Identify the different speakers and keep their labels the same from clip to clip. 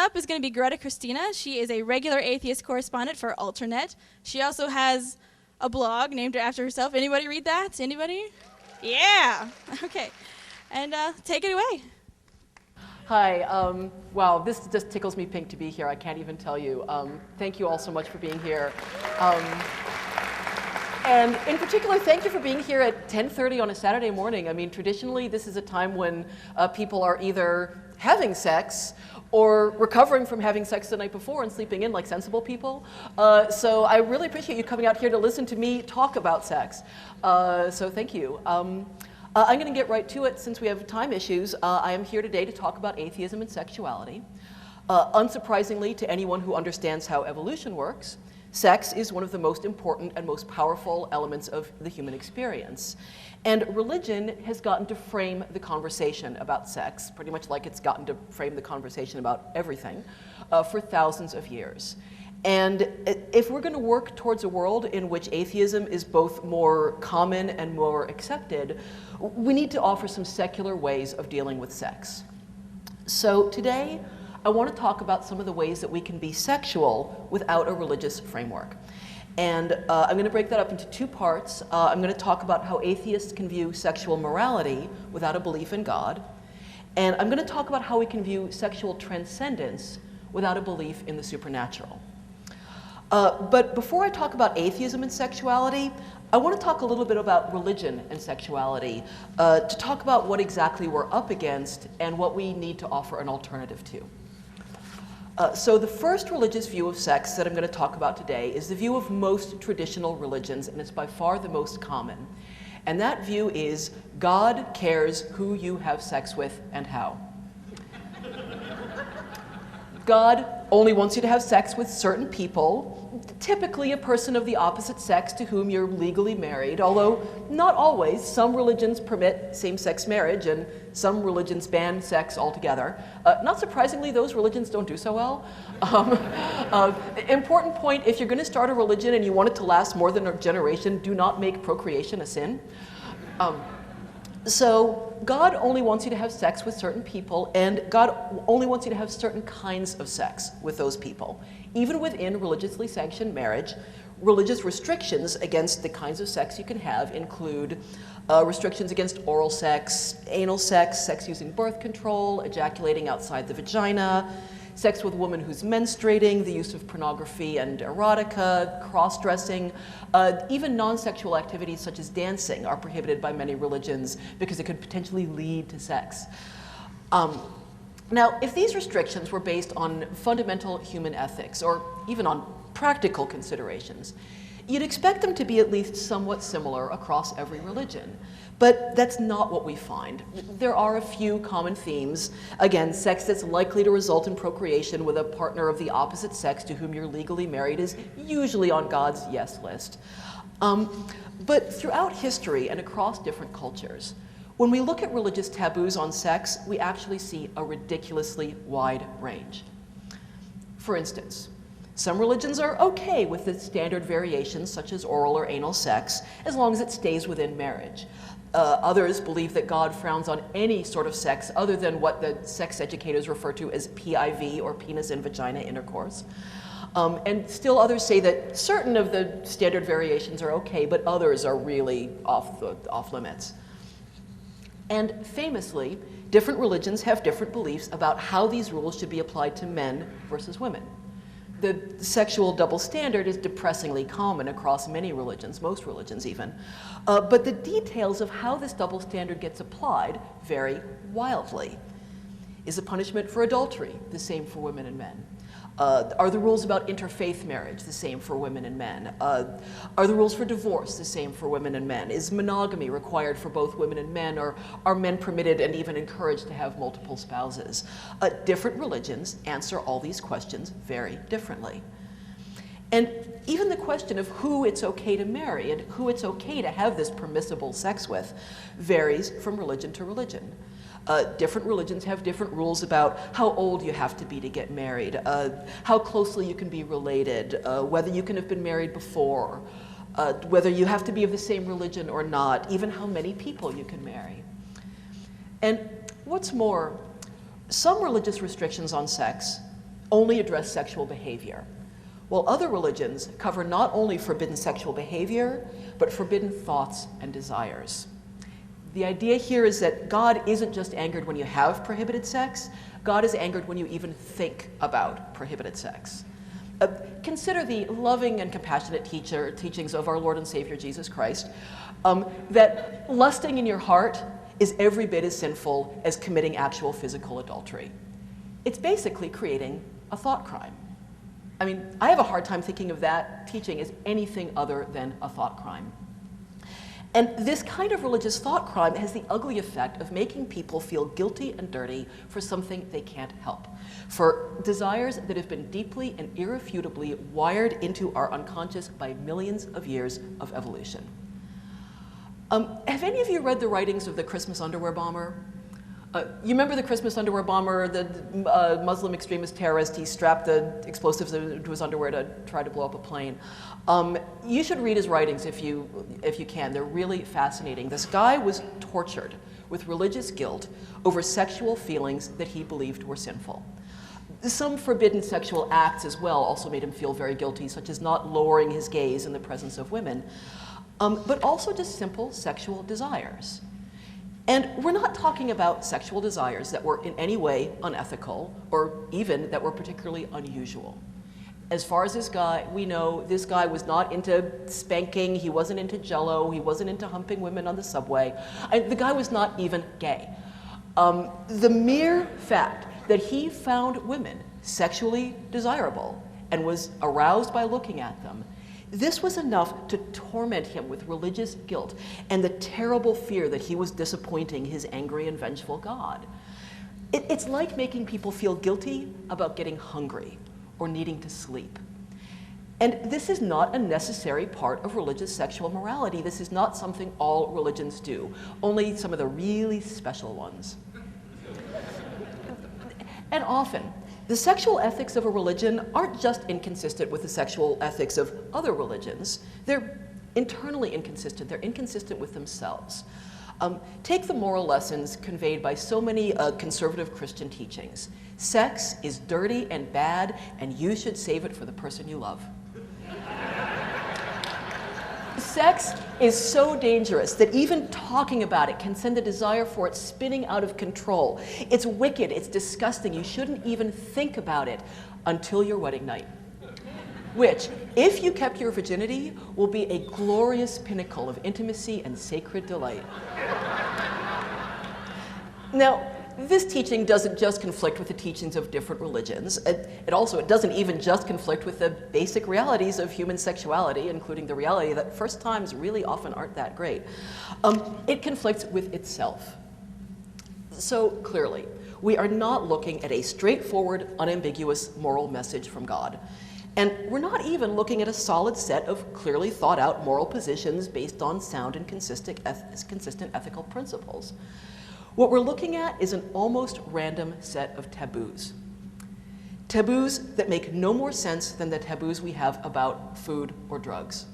Speaker 1: up is going to be Greta Christina. She is a regular atheist correspondent for Alternet. She also has a blog named after herself. Anybody read that? Anybody? Yeah. Okay. And take it away.
Speaker 2: Hi. Wow, this just tickles me pink to be here. I can't even tell you. Thank you all so much for being here. And in particular, thank you for being here at 10:30 on a Saturday morning. I mean, traditionally, this is a time when people are either having sex or recovering from having sex the night before and sleeping in like sensible people. So I really appreciate you coming out here to listen to me talk about sex. So thank you. I'm going to get right to it since we have time issues. I am here today to talk about atheism and sexuality. Unsurprisingly, to anyone who understands how evolution works, sex is one of the most important and most powerful elements of the human experience. And religion has gotten to frame the conversation about sex, pretty much like it's gotten to frame the conversation about everything, for thousands of years. And if we're going to work towards a world in which atheism is both more common and more accepted, we need to offer some secular ways of dealing with sex. So today, I want to talk about some of the ways that we can be sexual without a religious framework. And I'm going to break that up into two parts. I'm going to talk about how atheists can view sexual morality without a belief in God. And I'm going to talk about how we can view sexual transcendence without a belief in the supernatural. But before I talk about atheism and sexuality, I want to talk a little bit about religion and sexuality, to talk about what exactly we're up against and what we need to offer an alternative to. So the first religious view of sex that I'm going to talk about today is the view of most traditional religions, and it's by far the most common. And that view is God cares who you have sex with and how. God only wants you to have sex with certain people, typically a person of the opposite sex to whom you're legally married, although not always. Some religions permit same-sex marriage and some religions ban sex altogether. Not surprisingly, those religions don't do so well. Important point, if you're going to start a religion and you want it to last more than a generation, do not make procreation a sin. So God only wants you to have sex with certain people, and God only wants you to have certain kinds of sex with those people. Even within religiously sanctioned marriage, religious restrictions against the kinds of sex you can have include restrictions against oral sex, anal sex, sex using birth control, ejaculating outside the vagina, sex with a woman who's menstruating, the use of pornography and erotica, cross-dressing. Even non-sexual activities such as dancing are prohibited by many religions because it could potentially lead to sex. Now, if these restrictions were based on fundamental human ethics or even on practical considerations, you'd expect them to be at least somewhat similar across every religion. But that's not what we find. There are a few common themes. Again, sex that's likely to result in procreation with a partner of the opposite sex to whom you're legally married is usually on God's yes list. But throughout history and across different cultures, when we look at religious taboos on sex, we actually see a ridiculously wide range. For instance, some religions are okay with the standard variations such as oral or anal sex as long as it stays within marriage. Others believe that God frowns on any sort of sex other than what the sex educators refer to as PIV, or penis and vagina intercourse. And still others say that certain of the standard variations are okay, but others are really off limits. And famously, different religions have different beliefs about how these rules should be applied to men versus women. The sexual double standard is depressingly common across many religions, most religions even. But the details of how this double standard gets applied vary wildly. Is the punishment for adultery the same for women and men? Are the rules about interfaith marriage the same for women and men? Are the rules for divorce the same for women and men? Is monogamy required for both women and men, or are men permitted and even encouraged to have multiple spouses? Different religions answer all these questions very differently. And even the question of who it's okay to marry and who it's okay to have this permissible sex with varies from religion to religion. Different religions have different rules about how old you have to be to get married, how closely you can be related, whether you can have been married before, whether you have to be of the same religion or not, even how many people you can marry. And what's more, some religious restrictions on sex only address sexual behavior, while other religions cover not only forbidden sexual behavior, but forbidden thoughts and desires. The idea here is that God isn't just angered when you have prohibited sex, God is angered when you even think about prohibited sex. Consider the loving and compassionate teachings of our Lord and Savior Jesus Christ, that lusting in your heart is every bit as sinful as committing actual physical adultery. It's basically creating a thought crime. I mean, I have a hard time thinking of that teaching as anything other than a thought crime. And this kind of religious thought crime has the ugly effect of making people feel guilty and dirty for something they can't help, for desires that have been deeply and irrefutably wired into our unconscious by millions of years of evolution. Have any of you read the writings of the Christmas underwear bomber? You remember the Christmas underwear bomber, the Muslim extremist terrorist? He strapped the explosives into his underwear to try to blow up a plane. You should read his writings if you can. They're really fascinating. This guy was tortured with religious guilt over sexual feelings that he believed were sinful. Some forbidden sexual acts as well also made him feel very guilty, such as not lowering his gaze in the presence of women, but also just simple sexual desires. And we're not talking about sexual desires that were in any way unethical or even that were particularly unusual. As far as this guy, we know this guy was not into spanking, he wasn't into jello, he wasn't into humping women on the subway. The guy was not even gay. The mere fact that he found women sexually desirable and was aroused by looking at them, this was enough to torment him with religious guilt and the terrible fear that he was disappointing his angry and vengeful God. It's like making people feel guilty about getting hungry or needing to sleep. And this is not a necessary part of religious sexual morality. This is not something all religions do, only some of the really special ones. And often, the sexual ethics of a religion aren't just inconsistent with the sexual ethics of other religions. They're internally inconsistent. They're inconsistent with themselves. Take the moral lessons conveyed by so many conservative Christian teachings. Sex is dirty and bad, and you should save it for the person you love. Sex is so dangerous that even talking about it can send the desire for it spinning out of control. It's wicked, it's disgusting, you shouldn't even think about it until your wedding night. Which, if you kept your virginity, will be a glorious pinnacle of intimacy and sacred delight. Now, this teaching doesn't just conflict with the teachings of different religions. It doesn't even just conflict with the basic realities of human sexuality, including the reality that first times really often aren't that great. It conflicts with itself. So clearly, we are not looking at a straightforward, unambiguous moral message from God. And we're not even looking at a solid set of clearly thought out moral positions based on sound and consistent ethical principles. What we're looking at is an almost random set of taboos. Taboos that make no more sense than the taboos we have about food or drugs.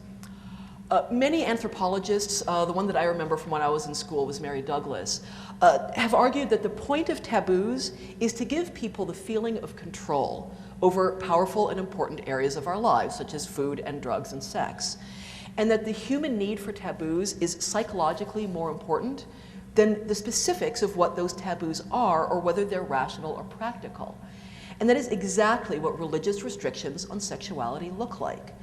Speaker 2: Many anthropologists, the one that I remember from when I was in school was Mary Douglas, have argued that the point of taboos is to give people the feeling of control over powerful and important areas of our lives, such as food and drugs and sex. And that the human need for taboos is psychologically more important than the specifics of what those taboos are or whether they're rational or practical. And that is exactly what religious restrictions on sexuality look like.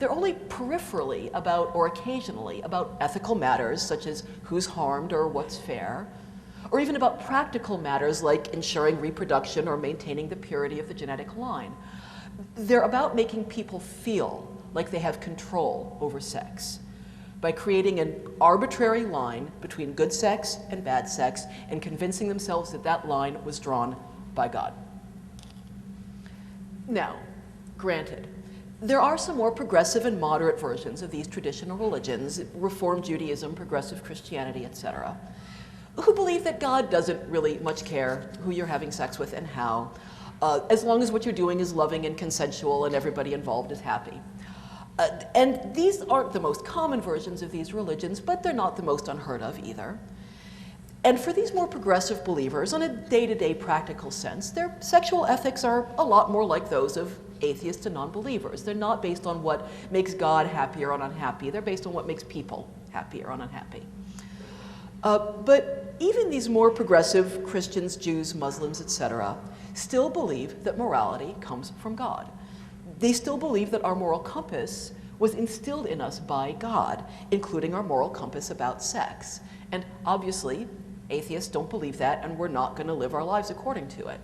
Speaker 2: They're only peripherally about, or occasionally, about ethical matters such as who's harmed or what's fair, or even about practical matters like ensuring reproduction or maintaining the purity of the genetic line. They're about making people feel like they have control over sex by creating an arbitrary line between good sex and bad sex and convincing themselves that that line was drawn by God. Now, granted, there are some more progressive and moderate versions of these traditional religions, Reform Judaism, progressive Christianity, etc., who believe that God doesn't really much care who you're having sex with and how, as long as what you're doing is loving and consensual and everybody involved is happy. And these aren't the most common versions of these religions, but they're not the most unheard of either. And for these more progressive believers, on a day-to-day practical sense, their sexual ethics are a lot more like those of atheists and non-believers. They're not based on what makes God happy or unhappy. They're based on what makes people happy or unhappy. But even these more progressive Christians, Jews, Muslims, etc., still believe that morality comes from God. They still believe that our moral compass was instilled in us by God, including our moral compass about sex. And obviously, atheists don't believe that, and we're not going to live our lives according to it.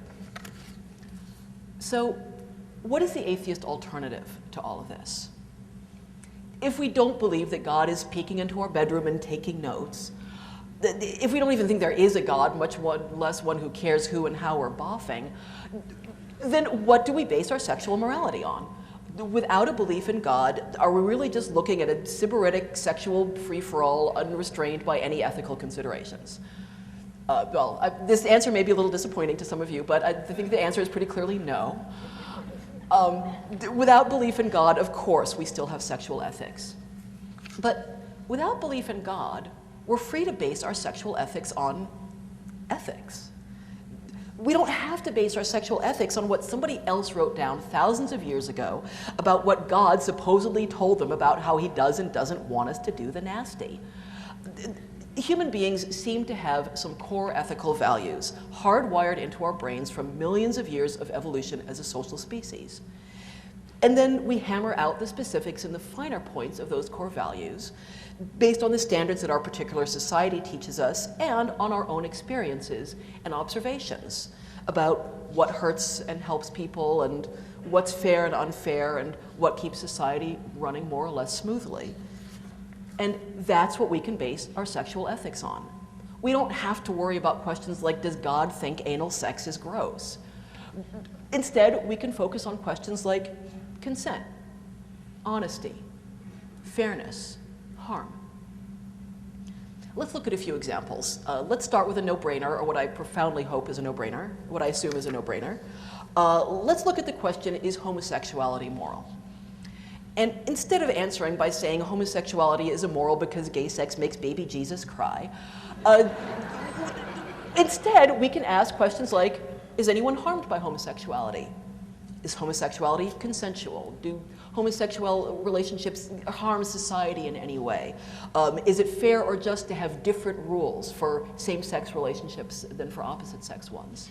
Speaker 2: So, what is the atheist alternative to all of this? If we don't believe that God is peeking into our bedroom and taking notes, if we don't even think there is a God, much less one who cares who and how we're boffing, then what do we base our sexual morality on? Without a belief in God, are we really just looking at a sybaritic sexual free-for-all unrestrained by any ethical considerations? This answer may be a little disappointing to some of you, but I think the answer is pretty clearly no. Without belief in God, of course, we still have sexual ethics. But without belief in God, we're free to base our sexual ethics on ethics. We don't have to base our sexual ethics on what somebody else wrote down thousands of years ago about what God supposedly told them about how he does and doesn't want us to do the nasty. Human beings seem to have some core ethical values hardwired into our brains from millions of years of evolution as a social species. And then we hammer out the specifics and the finer points of those core values based on the standards that our particular society teaches us and on our own experiences and observations about what hurts and helps people and what's fair and unfair and what keeps society running more or less smoothly. And that's what we can base our sexual ethics on. We don't have to worry about questions like, does God think anal sex is gross? Instead, we can focus on questions like consent, honesty, fairness, harm. Let's look at a few examples. Let's start with a no-brainer, or what I profoundly hope is a no-brainer, what I assume is a no-brainer. Let's look at the question, is homosexuality moral? And instead of answering by saying homosexuality is immoral because gay sex makes baby Jesus cry, instead we can ask questions like, is anyone harmed by homosexuality? Is homosexuality consensual? Do homosexual relationships harm society in any way? Is it fair or just to have different rules for same-sex relationships than for opposite-sex ones?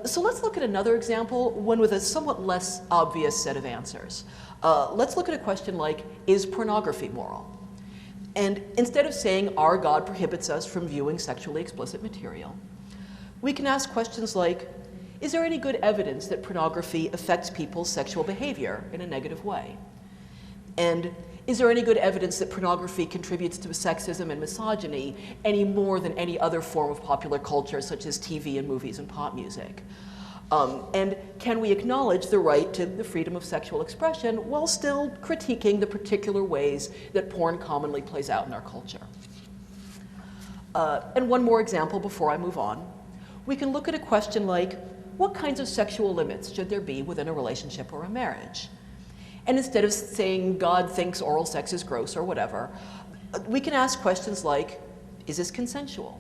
Speaker 2: So let's look at another example, one with a somewhat less obvious set of answers. Let's look at a question like, is pornography moral? And instead of saying, our God prohibits us from viewing sexually explicit material, we can ask questions like, is there any good evidence that pornography affects people's sexual behavior in a negative way? And is there any good evidence that pornography contributes to sexism and misogyny any more than any other form of popular culture, such as TV and movies and pop music? And can we acknowledge the right to the freedom of sexual expression while still critiquing the particular ways that porn commonly plays out in our culture? And one more example before I move on. We can look at a question like, what kinds of sexual limits should there be within a relationship or a marriage? And instead of saying God thinks oral sex is gross or whatever, we can ask questions like, is this consensual?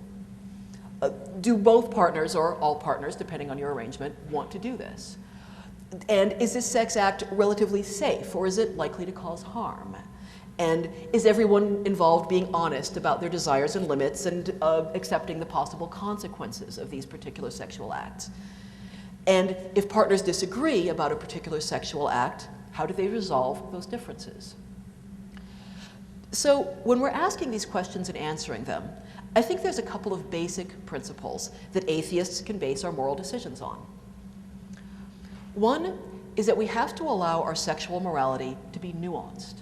Speaker 2: Do both partners or all partners, depending on your arrangement, want to do this? And is this sex act relatively safe, or is it likely to cause harm? And is everyone involved being honest about their desires and limits and accepting the possible consequences of these particular sexual acts? And if partners disagree about a particular sexual act, how do they resolve those differences? So when we're asking these questions and answering them, I think there's a couple of basic principles that atheists can base our moral decisions on. One is that we have to allow our sexual morality to be nuanced.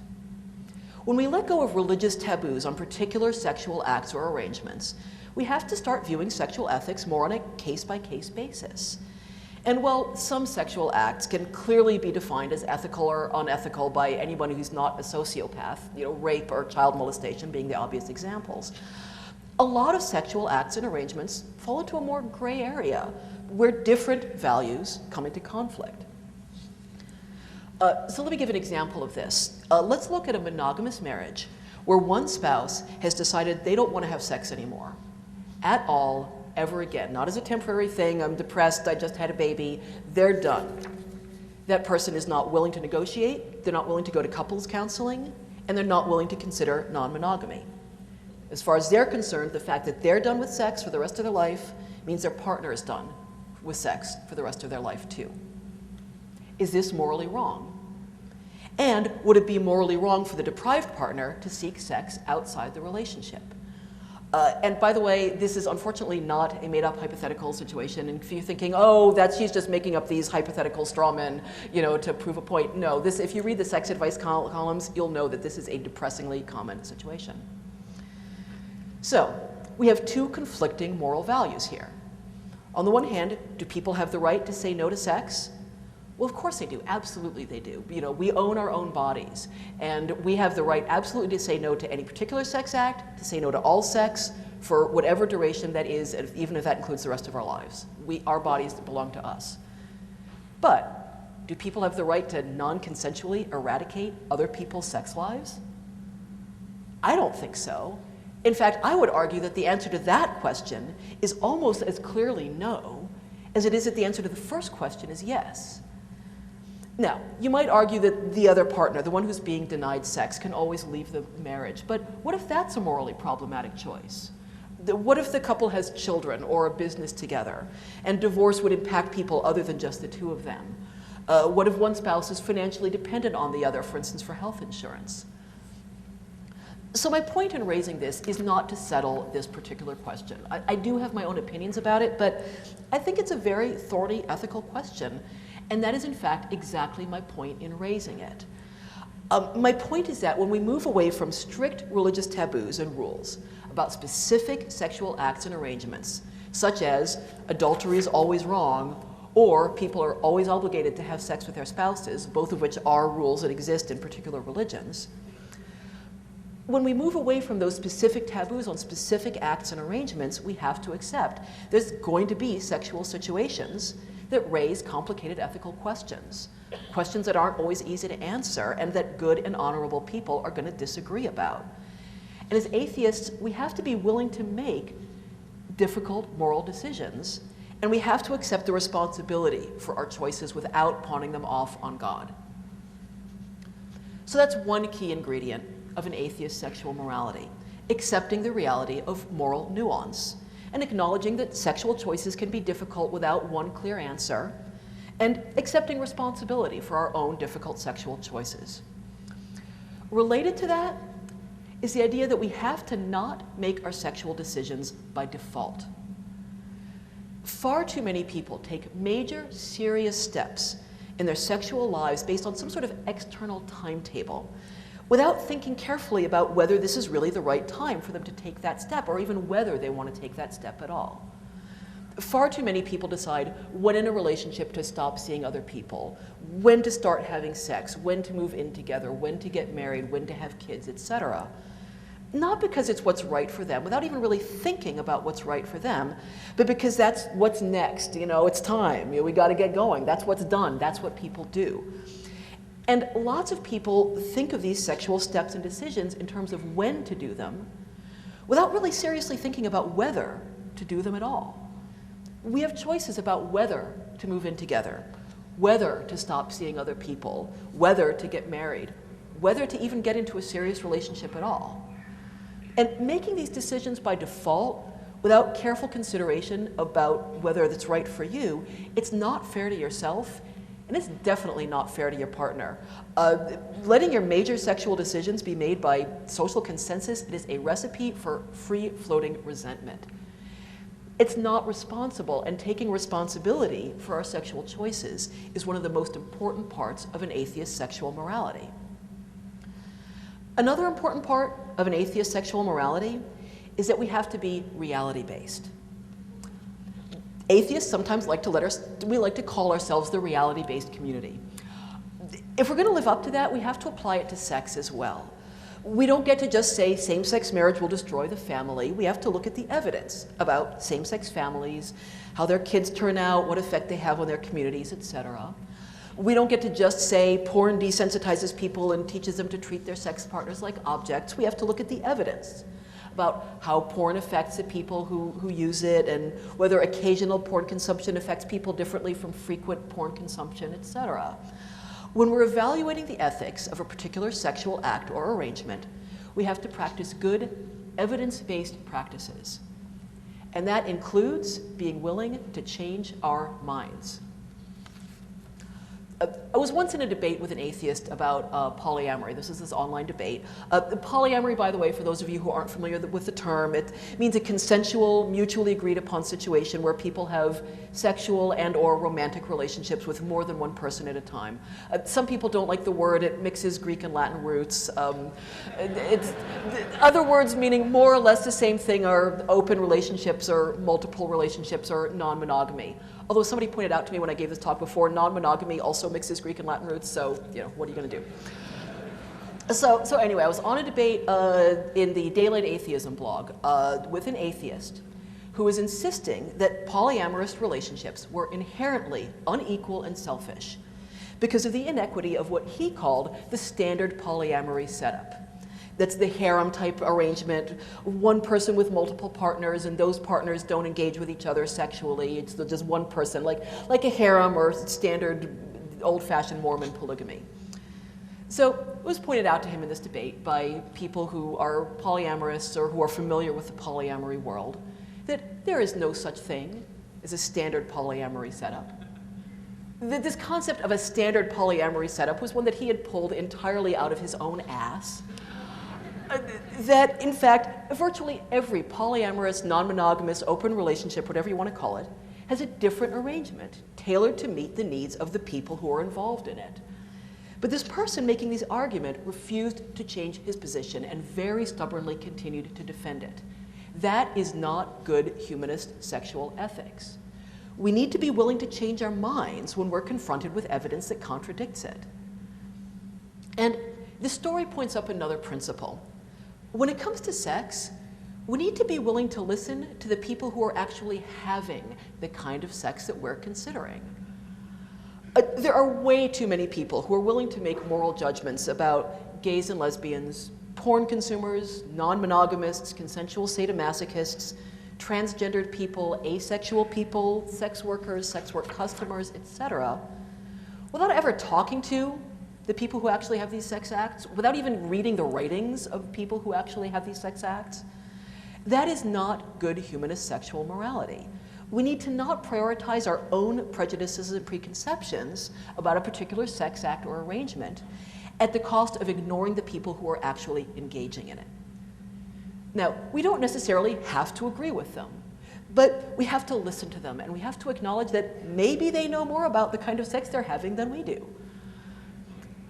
Speaker 2: When we let go of religious taboos on particular sexual acts or arrangements, we have to start viewing sexual ethics more on a case-by-case basis. And while some sexual acts can clearly be defined as ethical or unethical by anyone who's not a sociopath, rape or child molestation being the obvious examples, a lot of sexual acts and arrangements fall into a more gray area where different values come into conflict. So let me give an example of this. Let's look at a monogamous marriage where one spouse has decided they don't want to have sex anymore. at all, ever again. Not as a temporary thing, I'm depressed, I just had a baby, they're done. That person is not willing to negotiate, they're not willing to go to couples counseling, and they're not willing to consider non-monogamy. As far as they're concerned, the fact that they're done with sex for the rest of their life means their partner is done with sex for the rest of their life too. Is this morally wrong? And would it be morally wrong for the deprived partner to seek sex outside the relationship? And by the way, this is unfortunately not a made-up hypothetical situation. And if you're thinking, oh, she's just making up these hypothetical straw men, to prove a point. No, if you read the sex advice columns, you'll know that this is a depressingly common situation. So, we have two conflicting moral values here. On the one hand, do people have the right to say no to sex? Well, of course they do. Absolutely they do. We own our own bodies, and we have the right absolutely to say no to any particular sex act, to say no to all sex for whatever duration that is, even if that includes the rest of our lives. Our bodies belong to us. But do people have the right to non-consensually eradicate other people's sex lives? I don't think so. In fact, I would argue that the answer to that question is almost as clearly no as it is that the answer to the first question is yes. Now, you might argue that the other partner, the one who's being denied sex, can always leave the marriage. But what if that's a morally problematic choice? What if the couple has children or a business together, and divorce would impact people other than just the two of them? What if one spouse is financially dependent on the other, for instance, for health insurance? So my point in raising this is not to settle this particular question. I do have my own opinions about it, but I think it's a very thorny ethical question. And that is, in fact, exactly my point in raising it. My point is that when we move away from strict religious taboos and rules about specific sexual acts and arrangements, such as adultery is always wrong, or people are always obligated to have sex with their spouses, both of which are rules that exist in particular religions, when we move away from those specific taboos on specific acts and arrangements, we have to accept there's going to be sexual situations that raise complicated ethical questions, questions that aren't always easy to answer and that good and honorable people are going to disagree about. And as atheists, we have to be willing to make difficult moral decisions, and we have to accept the responsibility for our choices without pawning them off on God. So that's one key ingredient of an atheist sexual morality, accepting the reality of moral nuance, and acknowledging that sexual choices can be difficult without one clear answer, and accepting responsibility for our own difficult sexual choices. Related to that is the idea that we have to not make our sexual decisions by default. Far too many people take major, serious steps in their sexual lives based on some sort of external timetable, without thinking carefully about whether this is really the right time for them to take that step, or even whether they want to take that step at all. Far too many people decide when in a relationship to stop seeing other people, when to start having sex, when to move in together, when to get married, when to have kids, etc. Not because it's what's right for them, without even really thinking about what's right for them, but because that's what's next. It's time. We got to get going. That's what's done. That's what people do. And lots of people think of these sexual steps and decisions in terms of when to do them, without really seriously thinking about whether to do them at all. We have choices about whether to move in together, whether to stop seeing other people, whether to get married, whether to even get into a serious relationship at all. And making these decisions by default, without careful consideration about whether that's right for you, it's not fair to yourself. And it's definitely not fair to your partner. Letting your major sexual decisions be made by social consensus, it is a recipe for free-floating resentment. It's not responsible, and taking responsibility for our sexual choices is one of the most important parts of an atheist sexual morality. Another important part of an atheist sexual morality is that we have to be reality-based. Atheists sometimes like to call ourselves the reality-based community. If we're going to live up to that, we have to apply it to sex as well. We don't get to just say same-sex marriage will destroy the family. We have to look at the evidence about same-sex families, how their kids turn out, what effect they have on their communities, etc. We don't get to just say porn desensitizes people and teaches them to treat their sex partners like objects. We have to look at the evidence about how porn affects the people who use it, and whether occasional porn consumption affects people differently from frequent porn consumption, etc. When we're evaluating the ethics of a particular sexual act or arrangement, we have to practice good, evidence-based practices. And that includes being willing to change our minds. I was once in a debate with an atheist about polyamory. This is this online debate. Polyamory, by the way, for those of you who aren't familiar with the term, it means a consensual, mutually agreed upon situation where people have sexual and or romantic relationships with more than one person at a time. Some people don't like the word. It mixes Greek and Latin roots. Other words meaning more or less the same thing are open relationships or multiple relationships or non-monogamy. Although somebody pointed out to me when I gave this talk before, non-monogamy also mixes Greek and Latin roots, so, what are you going to do? So anyway, I was on a debate in the Daylight Atheism blog with an atheist who was insisting that polyamorous relationships were inherently unequal and selfish because of the inequity of what he called the standard polyamory setup. That's the harem-type arrangement, one person with multiple partners, and those partners don't engage with each other sexually. It's just one person, like a harem or standard old-fashioned Mormon polygamy. So it was pointed out to him in this debate by people who are polyamorous or who are familiar with the polyamory world that there is no such thing as a standard polyamory setup. This concept of a standard polyamory setup was one that he had pulled entirely out of his own ass. That, in fact, virtually every polyamorous, non-monogamous, open relationship, whatever you want to call it, has a different arrangement tailored to meet the needs of the people who are involved in it. But this person making this argument refused to change his position and very stubbornly continued to defend it. That is not good humanist sexual ethics. We need to be willing to change our minds when we're confronted with evidence that contradicts it. And this story points up another principle. When it comes to sex, we need to be willing to listen to the people who are actually having the kind of sex that we're considering. There are way too many people who are willing to make moral judgments about gays and lesbians, porn consumers, non-monogamists, consensual sadomasochists, transgendered people, asexual people, sex workers, sex work customers, etc., without ever talking to the people who actually have these sex acts, without even reading the writings of people who actually have these sex acts. That is not good humanist sexual morality. We need to not prioritize our own prejudices and preconceptions about a particular sex act or arrangement at the cost of ignoring the people who are actually engaging in it. Now, we don't necessarily have to agree with them, but we have to listen to them, and we have to acknowledge that maybe they know more about the kind of sex they're having than we do.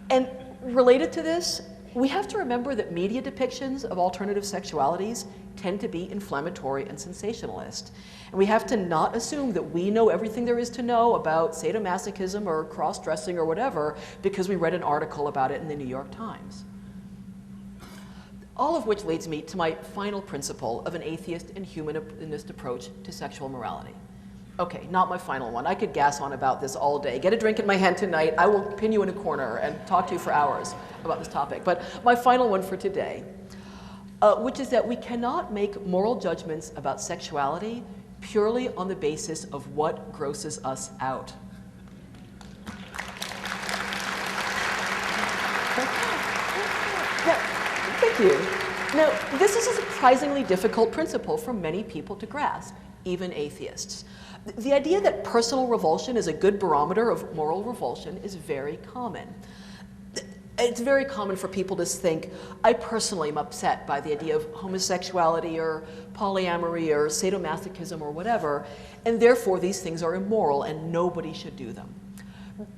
Speaker 2: And related to this, we have to remember that media depictions of alternative sexualities tend to be inflammatory and sensationalist. And we have to not assume that we know everything there is to know about sadomasochism or cross-dressing or whatever because we read an article about it in the New York Times. All of which leads me to my final principle of an atheist and humanist approach to sexual morality. Okay, not my final one. I could gas on about this all day. Get a drink in my hand tonight. I will pin you in a corner and talk to you for hours about this topic. But my final one for today, which is that we cannot make moral judgments about sexuality purely on the basis of what grosses us out. Thank you. Now, this is a surprisingly difficult principle for many people to grasp, even atheists. The idea that personal revulsion is a good barometer of moral revulsion is very common. It's very common for people to think, I personally am upset by the idea of homosexuality or polyamory or sadomasochism or whatever, and therefore these things are immoral and nobody should do them.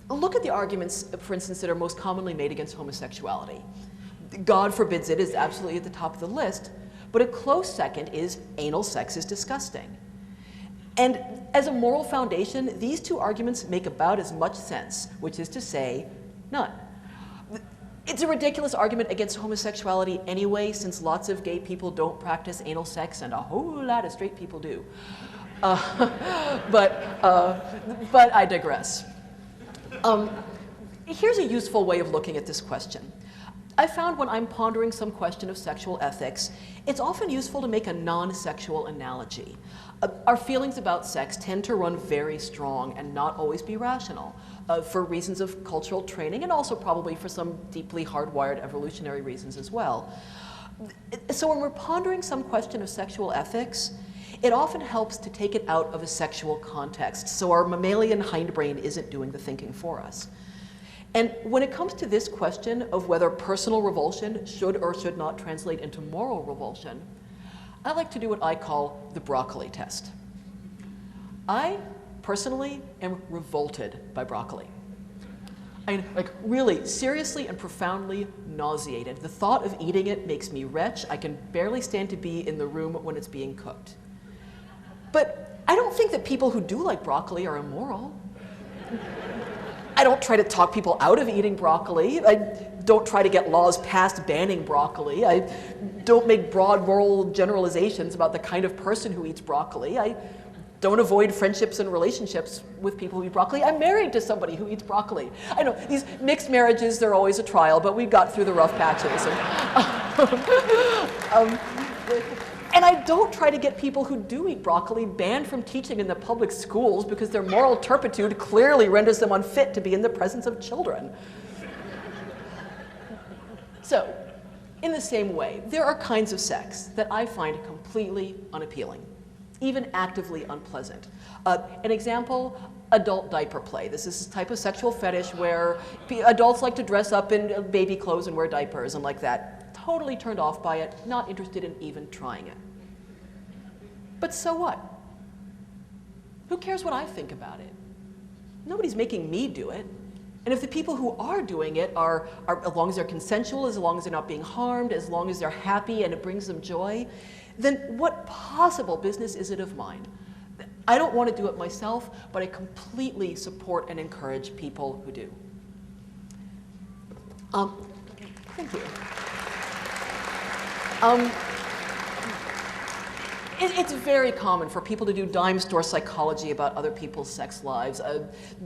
Speaker 2: Look at the arguments, for instance, that are most commonly made against homosexuality. God forbids it is absolutely at the top of the list, but a close second is anal sex is disgusting. And as a moral foundation, these two arguments make about as much sense, which is to say, none. It's a ridiculous argument against homosexuality anyway, since lots of gay people don't practice anal sex and a whole lot of straight people do. But I digress. Here's a useful way of looking at this question. I found when I'm pondering some question of sexual ethics, it's often useful to make a non-sexual analogy. Our feelings about sex tend to run very strong and not always be rational, for reasons of cultural training and also probably for some deeply hardwired evolutionary reasons as well. So when we're pondering some question of sexual ethics, it often helps to take it out of a sexual context, so our mammalian hindbrain isn't doing the thinking for us. And when it comes to this question of whether personal revulsion should or should not translate into moral revulsion, I like to do what I call the broccoli test. I personally am revolted by broccoli. I'm really seriously and profoundly nauseated. The thought of eating it makes me retch. I can barely stand to be in the room when it's being cooked. But I don't think that people who do like broccoli are immoral. I don't try to talk people out of eating broccoli. I don't try to get laws passed banning broccoli. I don't make broad moral generalizations about the kind of person who eats broccoli. I don't avoid friendships and relationships with people who eat broccoli. I'm married to somebody who eats broccoli. I know, these mixed marriages, they're always a trial, but we got through the rough patches. And I don't try to get people who do eat broccoli banned from teaching in the public schools because their moral turpitude clearly renders them unfit to be in the presence of children. So, in the same way, there are kinds of sex that I find completely unappealing, even actively unpleasant. An example, adult diaper play. This is a type of sexual fetish where adults like to dress up in baby clothes and wear diapers and like that. Totally turned off by it, not interested in even trying it. But so what? Who cares what I think about it? Nobody's making me do it. And if the people who are doing it are as long as they're consensual, as long as they're not being harmed, as long as they're happy and it brings them joy, then what possible business is it of mine? I don't want to do it myself, but I completely support and encourage people who do. Thank you. It's very common for people to do dime store psychology about other people's sex lives.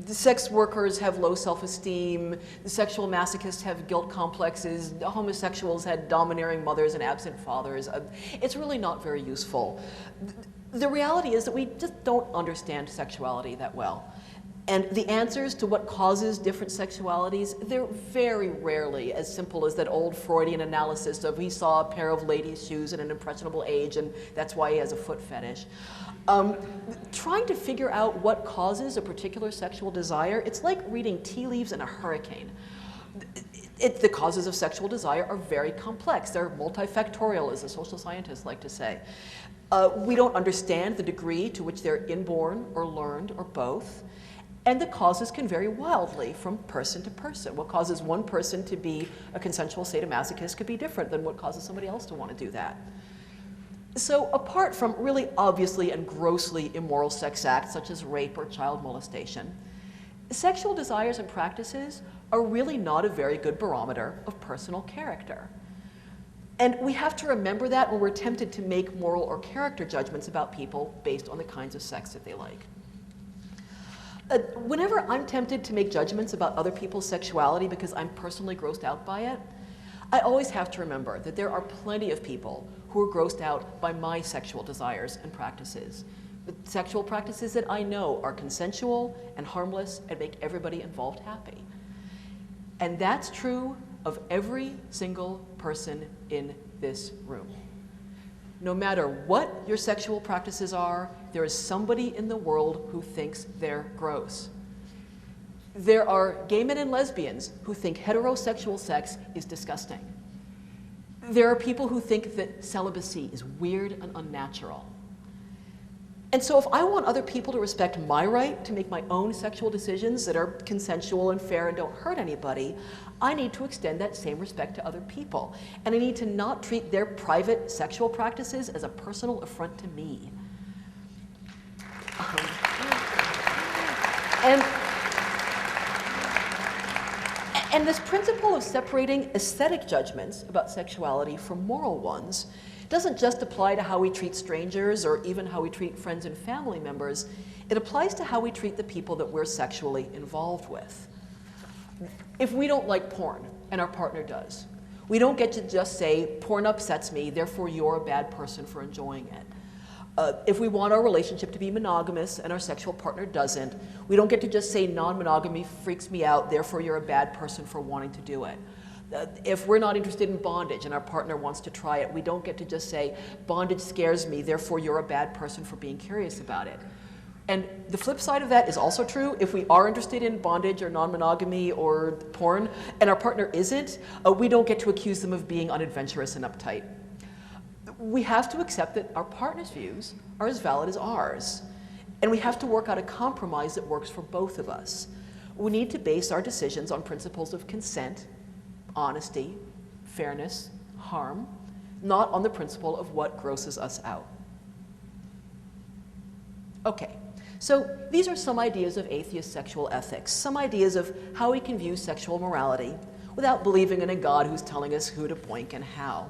Speaker 2: The sex workers have low self-esteem, the sexual masochists have guilt complexes, the homosexuals had domineering mothers and absent fathers. It's really not very useful. The reality is that we just don't understand sexuality that well. And the answers to what causes different sexualities, they're very rarely as simple as that old Freudian analysis of he saw a pair of ladies' shoes at an impressionable age and that's why he has a foot fetish. Trying to figure out what causes a particular sexual desire, it's like reading tea leaves in a hurricane. The causes of sexual desire are very complex. They're multifactorial, as the social scientists like to say. We don't understand the degree to which they're inborn or learned or both. And the causes can vary wildly from person to person. What causes one person to be a consensual sadomasochist could be different than what causes somebody else to want to do that. So apart from really obviously and grossly immoral sex acts such as rape or child molestation, sexual desires and practices are really not a very good barometer of personal character. And we have to remember that when we're tempted to make moral or character judgments about people based on the kinds of sex that they like. Whenever I'm tempted to make judgments about other people's sexuality because I'm personally grossed out by it, I always have to remember that there are plenty of people who are grossed out by my sexual desires and practices. The sexual practices that I know are consensual and harmless and make everybody involved happy. And that's true of every single person in this room. No matter what your sexual practices are, there is somebody in the world who thinks they're gross. There are gay men and lesbians who think heterosexual sex is disgusting. There are people who think that celibacy is weird and unnatural. And so if I want other people to respect my right to make my own sexual decisions that are consensual and fair and don't hurt anybody, I need to extend that same respect to other people. And I need to not treat their private sexual practices as a personal affront to me. And this principle of separating aesthetic judgments about sexuality from moral ones doesn't just apply to how we treat strangers or even how we treat friends and family members. It applies to how we treat the people that we're sexually involved with. If we don't like porn and our partner does, We don't get to just say, porn upsets me, therefore you're a bad person for enjoying it. If we want our relationship to be monogamous and our sexual partner doesn't, we don't get to just say non-monogamy freaks me out, therefore you're a bad person for wanting to do it. If we're not interested in bondage and our partner wants to try it, we don't get to just say, bondage scares me, therefore you're a bad person for being curious about it. And the flip side of that is also true. If we are interested in bondage or non-monogamy or porn and our partner isn't, we don't get to accuse them of being unadventurous and uptight. We have to accept that our partner's views are as valid as ours. And we have to work out a compromise that works for both of us. We need to base our decisions on principles of consent, honesty, fairness, harm, not on the principle of what grosses us out. Okay, so these are some ideas of atheist sexual ethics, some ideas of how we can view sexual morality without believing in a God who's telling us who to boink and how.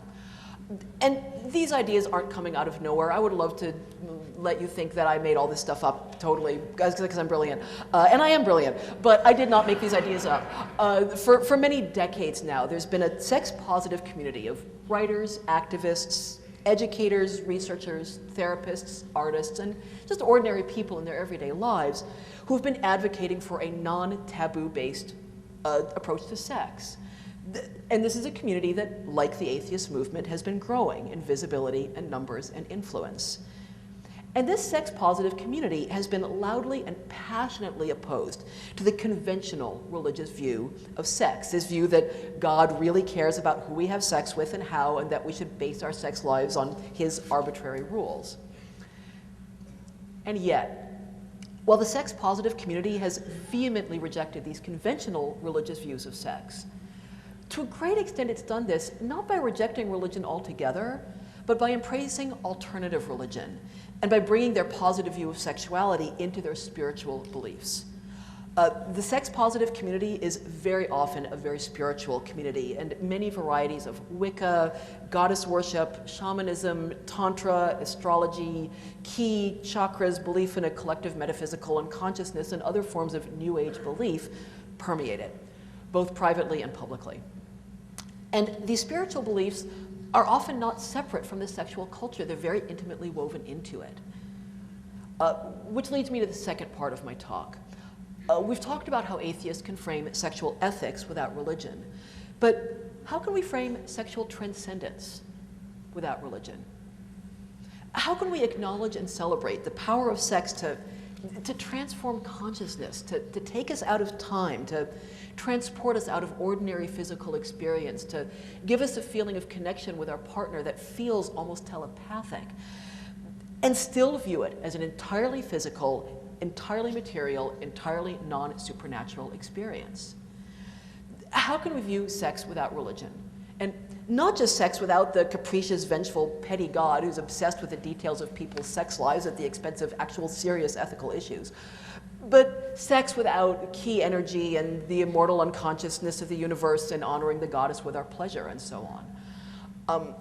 Speaker 2: And these ideas aren't coming out of nowhere. I would love to let you think that I made all this stuff up totally, because I'm brilliant. And I am brilliant, but I did not make these ideas up. For many decades now, there's been a sex-positive community of writers, activists, educators, researchers, therapists, artists, and just ordinary people in their everyday lives who've been advocating for a non-taboo-based approach to sex. And this is a community that, like the atheist movement, has been growing in visibility and numbers and influence. And this sex-positive community has been loudly and passionately opposed to the conventional religious view of sex, this view that God really cares about who we have sex with and how, and that we should base our sex lives on his arbitrary rules. And yet, while the sex-positive community has vehemently rejected these conventional religious views of sex, to a great extent, it's done this not by rejecting religion altogether, but by embracing alternative religion and by bringing their positive view of sexuality into their spiritual beliefs. The sex-positive community is very often a very spiritual community, and many varieties of Wicca, goddess worship, shamanism, tantra, astrology, ki, chakras, belief in a collective metaphysical unconsciousness, and other forms of New Age belief permeate it, both privately and publicly. And these spiritual beliefs are often not separate from the sexual culture. They're very intimately woven into it. Which leads me to the second part of my talk. We've talked about how atheists can frame sexual ethics without religion. But how can we frame sexual transcendence without religion? How can we acknowledge and celebrate the power of sex to transform consciousness, to take us out of time, to transport us out of ordinary physical experience, to give us a feeling of connection with our partner that feels almost telepathic, and still view it as an entirely physical, entirely material, entirely non-supernatural experience? How can we view sex without religion? And not just sex without the capricious, vengeful, petty God who's obsessed with the details of people's sex lives at the expense of actual serious ethical issues, but sex without key energy and the immortal unconsciousness of the universe and honoring the goddess with our pleasure and so on.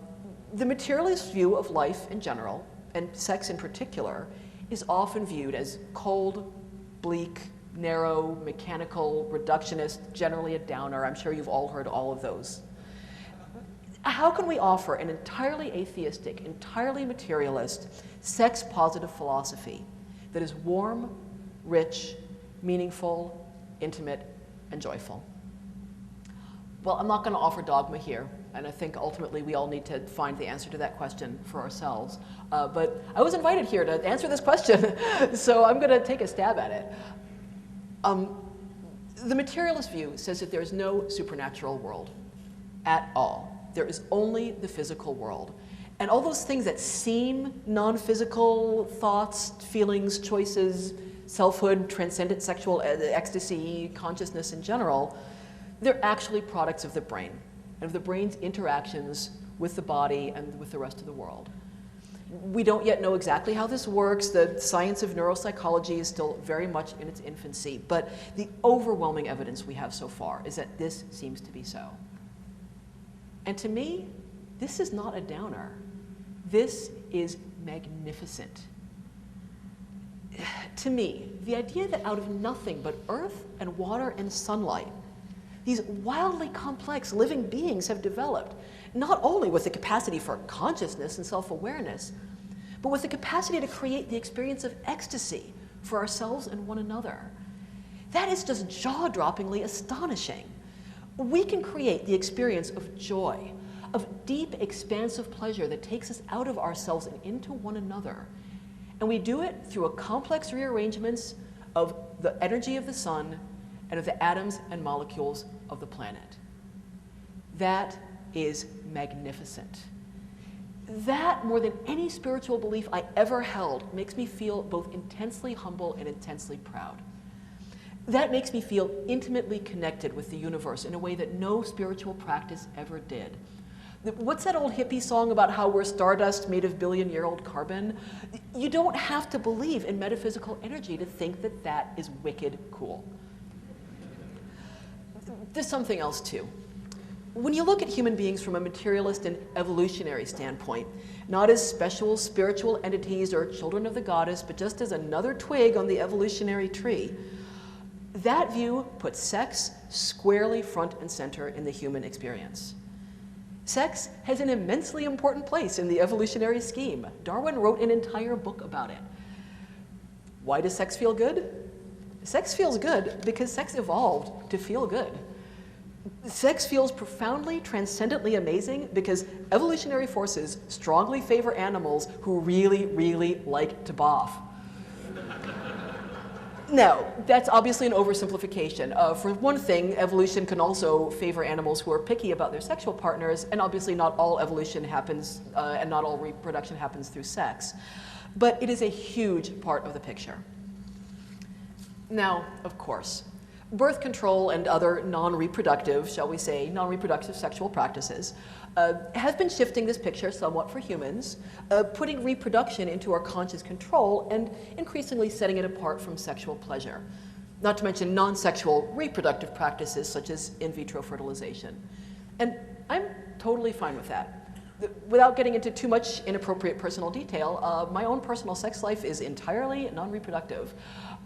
Speaker 2: The materialist view of life in general, and sex in particular, is often viewed as cold, bleak, narrow, mechanical, reductionist, generally a downer. I'm sure you've all heard all of those. How can we offer an entirely atheistic, entirely materialist, sex-positive philosophy that is warm, rich, meaningful, intimate, and joyful? Well, I'm not going to offer dogma here, and I think ultimately we all need to find the answer to that question for ourselves. But I was invited here to answer this question, so I'm going to take a stab at it. The materialist view says that there is no supernatural world at all. There is only the physical world. And all those things that seem non-physical, thoughts, feelings, choices, selfhood, transcendent sexual ecstasy, consciousness in general, they're actually products of the brain and of the brain's interactions with the body and with the rest of the world. We don't yet know exactly how this works. The science of neuropsychology is still very much in its infancy, but the overwhelming evidence we have so far is that this seems to be so. And to me, this is not a downer. This is magnificent. To me, the idea that out of nothing but earth and water and sunlight, these wildly complex living beings have developed, not only with the capacity for consciousness and self-awareness, but with the capacity to create the experience of ecstasy for ourselves and one another. That is just jaw-droppingly astonishing. We can create the experience of joy, of deep, expansive pleasure that takes us out of ourselves and into one another. And we do it through a complex rearrangements of the energy of the sun and of the atoms and molecules of the planet. That is magnificent. That, more than any spiritual belief I ever held, makes me feel both intensely humble and intensely proud. That makes me feel intimately connected with the universe in a way that no spiritual practice ever did. What's that old hippie song about how we're stardust made of billion-year-old carbon? You don't have to believe in metaphysical energy to think that that is wicked cool. There's something else too. When you look at human beings from a materialist and evolutionary standpoint, not as special spiritual entities or children of the goddess, but just as another twig on the evolutionary tree, that view puts sex squarely front and center in the human experience. Sex has an immensely important place in the evolutionary scheme. Darwin wrote an entire book about it. Why does sex feel good? Sex feels good because sex evolved to feel good. Sex feels profoundly, transcendently amazing because evolutionary forces strongly favor animals who really, really like to boff. Now, that's obviously an oversimplification. For one thing, evolution can also favor animals who are picky about their sexual partners, and obviously not all evolution happens and not all reproduction happens through sex. But it is a huge part of the picture. Now, of course, birth control and other non-reproductive, shall we say, non-reproductive sexual practices have been shifting this picture somewhat for humans, putting reproduction into our conscious control and increasingly setting it apart from sexual pleasure. Not to mention non-sexual reproductive practices such as in vitro fertilization. And I'm totally fine with that. Without getting into too much inappropriate personal detail, my own personal sex life is entirely non-reproductive.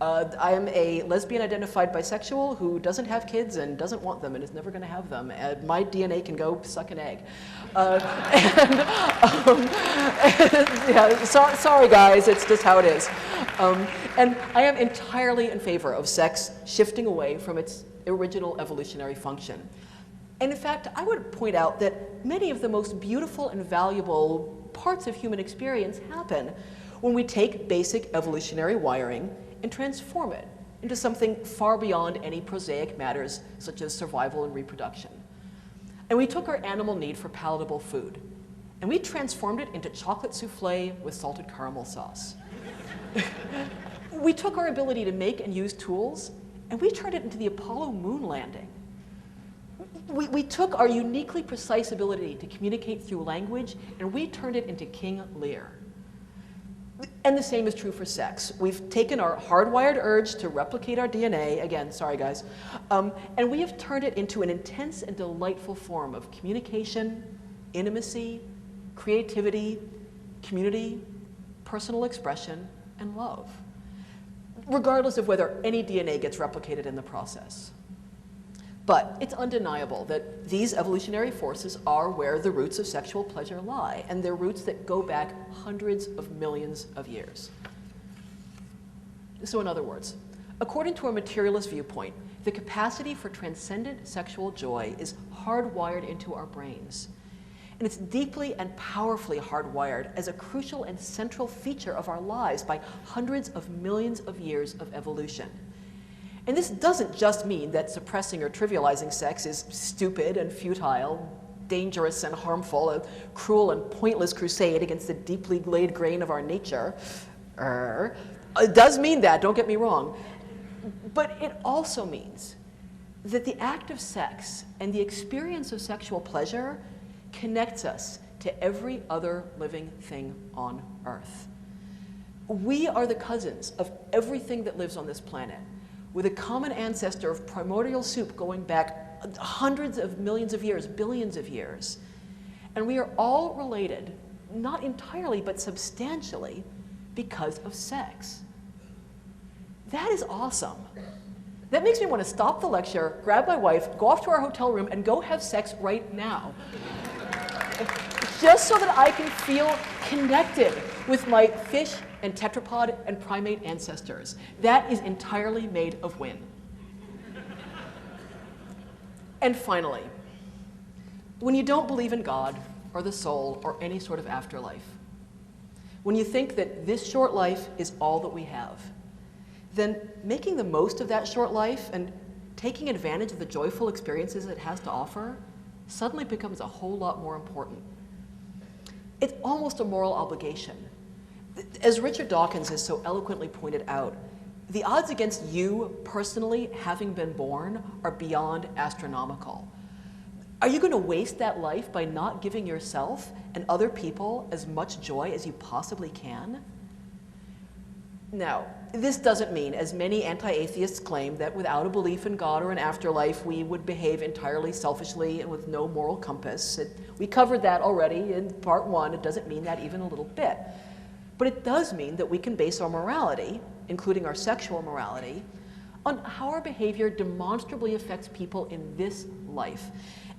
Speaker 2: I am a lesbian identified bisexual who doesn't have kids and doesn't want them and is never going to have them. My DNA can go suck an egg. Yeah, sorry guys, it's just how it is. And I am entirely in favor of sex shifting away from its original evolutionary function. And in fact, I would point out that many of the most beautiful and valuable parts of human experience happen when we take basic evolutionary wiring and transform it into something far beyond any prosaic matters such as survival and reproduction. And we took our animal need for palatable food, and we transformed it into chocolate souffle with salted caramel sauce. We took our ability to make and use tools, and we turned it into the Apollo moon landing. We took our uniquely precise ability to communicate through language, and we turned it into King Lehr. And the same is true for sex. We've taken our hardwired urge to replicate our DNA, again, sorry guys, and we have turned it into an intense and delightful form of communication, intimacy, creativity, community, personal expression, and love, regardless of whether any DNA gets replicated in the process. But it's undeniable that these evolutionary forces are where the roots of sexual pleasure lie, and they're roots that go back hundreds of millions of years. So in other words, according to a materialist viewpoint, the capacity for transcendent sexual joy is hardwired into our brains. And it's deeply and powerfully hardwired as a crucial and central feature of our lives by hundreds of millions of years of evolution. And this doesn't just mean that suppressing or trivializing sex is stupid and futile, dangerous and harmful, a cruel and pointless crusade against the deeply laid grain of our nature. It does mean that, don't get me wrong. But it also means that the act of sex and the experience of sexual pleasure connects us to every other living thing on Earth. We are the cousins of everything that lives on this planet, with a common ancestor of primordial soup going back hundreds of millions of years, billions of years. And we are all related, not entirely, but substantially, because of sex. That is awesome. That makes me want to stop the lecture, grab my wife, go off to our hotel room, and go have sex right now. Just so that I can feel connected with my fish and tetrapod and primate ancestors. That is entirely made of win. And finally, when you don't believe in God or the soul or any sort of afterlife, when you think that this short life is all that we have, then making the most of that short life and taking advantage of the joyful experiences it has to offer suddenly becomes a whole lot more important. It's almost a moral obligation. As Richard Dawkins has so eloquently pointed out, the odds against you personally having been born are beyond astronomical. Are you going to waste that life by not giving yourself and other people as much joy as you possibly can? Now, this doesn't mean, as many anti-atheists claim, that without a belief in God or an afterlife, we would behave entirely selfishly and with no moral compass. We covered that already in part 1. It doesn't mean that even a little bit. But it does mean that we can base our morality, including our sexual morality, on how our behavior demonstrably affects people in this life,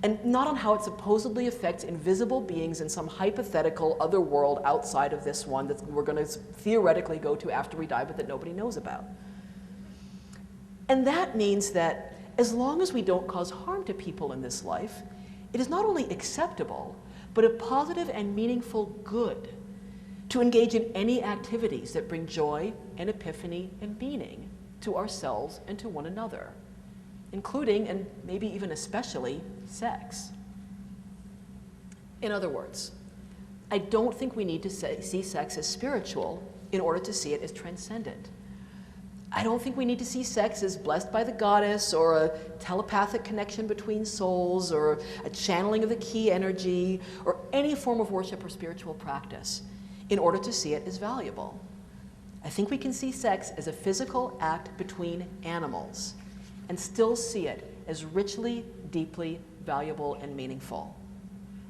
Speaker 2: and not on how it supposedly affects invisible beings in some hypothetical other world outside of this one that we're going to theoretically go to after we die, but that nobody knows about. And that means that as long as we don't cause harm to people in this life, it is not only acceptable, but a positive and meaningful good to engage in any activities that bring joy and epiphany and meaning to ourselves and to one another, including, and maybe even especially, sex. In other words, I don't think we need to see sex as spiritual in order to see it as transcendent. I don't think we need to see sex as blessed by the goddess, or a telepathic connection between souls, or a channeling of the key energy, or any form of worship or spiritual practice in order to see it as valuable. I think we can see sex as a physical act between animals and still see it as richly, deeply valuable and meaningful.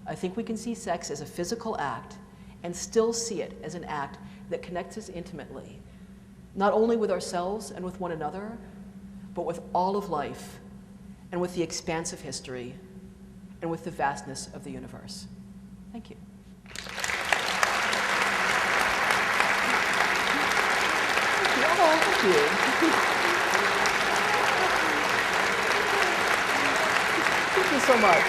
Speaker 2: I think we can see sex as a physical act and still see it as an act that connects us intimately, not only with ourselves and with one another, but with all of life and with the expanse of history and with the vastness of the universe. Thank you. Thank you. Thank you so much.